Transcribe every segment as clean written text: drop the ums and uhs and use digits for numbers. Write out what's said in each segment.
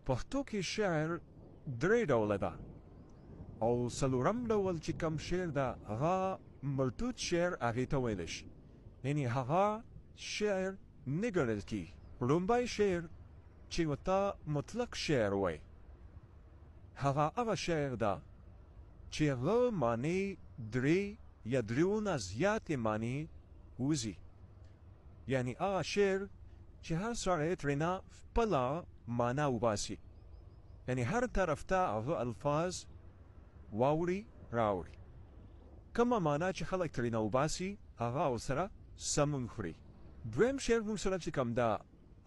پښتو کې شعر درې ډوله ده او څلورم ډول چې کوم شعر ده هغه مردود شعر هغې ته ویلی شي، یعنې هغه شعر نه ګڼل کېږي. لومبی شعر چې ورته مطلق شعر وایي هغه شعر ده چې هغه معنی درې یا دریو نه زیاتې معنی وځي، یعنې هغه شعر چې هر سړی ترېنه خپله معنا وباسي، یعنې هر طرف ته هغه الفاظ واوړي راوړي. کومه معنا چې خلک ترېنه وباسي هغه ورسره سمون خوري. دویم شعر موږ سره چې کوم ده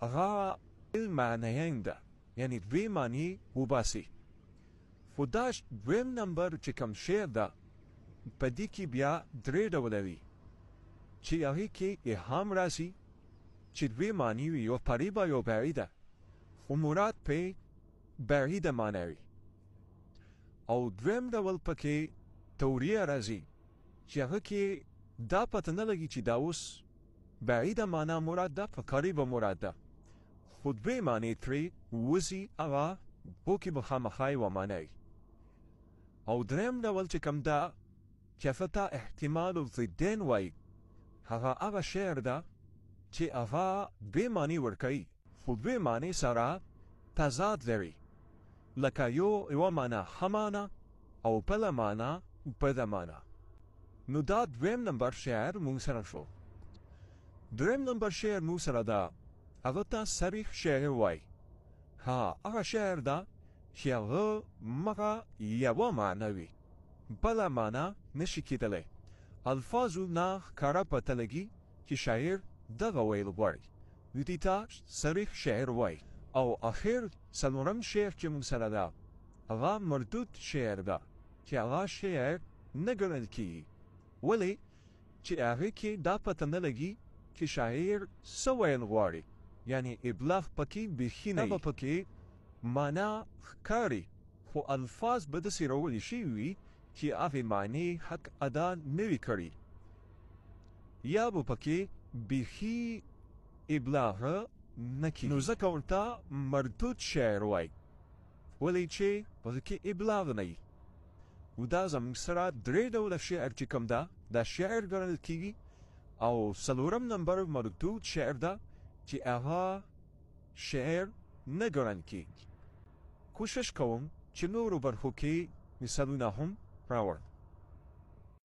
هغه المعنیین ده، یعنې دوې معنی وباسي. خو دا دویم نمبر چې کوم شعر ده په دې کې بیا درې ډوله وي چې هغې کې ابهام راسي چې دوې معنی وي، یو قریبه یو بعیده، خو مراد پرې بعیده معنی وي. او دویم ډول پکې توریه راځي چې هغه کې دا پته نه لګي چې دا اوس بعیده معنا مراد ده په قریبه مراد ده، خو دوې معنی ترې وځي هغه بو کې به خامخا یوه معنی وي. او دریم ډول چې کوم ده چې هغه ته احتمال الضدین وایي هغه شعر ده چې هغه دوې معنی ورکوي خو دوې معنی سره تضاد لري، لکه یوه معنا ښه معنا او بله معنا بده معنا. نو دا دویم نمبر شعر موږ سره شو. دریم نمبر شعر موږ سره ده هغه ته صریح شعر وایي. هغه شعر ده چې هغه مغه یوه معنا وي، بله معنا نشي کېدلی، الفاظو نه ښکاره پته لګي چې شاعر دغه ویل غواړي، نو دې ته صریح شعر وایي. او اخر څلورم شعر چې موږ سره ده هغه مردود شعر ده چې هغه شعر نه ګڼل کېږي، ولې چې هغې کې دا پته نه لګي چې شاعر څه ویل غواړي، یعنې ابلاغ پکې بیخي نه به پکې معنا ښکاري، خو الفاظ به داسې راوړي شوي وي چې هغې معنی حق ادا نه وي کړي، یا به پکې بیخي ابلاغ نه کېږي. نو ځکه ورته مردود شعر وایي، ولې چې په کې ابلاغ نه وي. نو دا زموږ سره درې ډوله شعر چې کوم ده دا شعر ګڼل کېږي. او څلورم نمبر مردود شعر ده چې هغه شعر نه ګڼل کېږي. کوشش کوم چې نورو برخو کې مثالونه هم راوړم.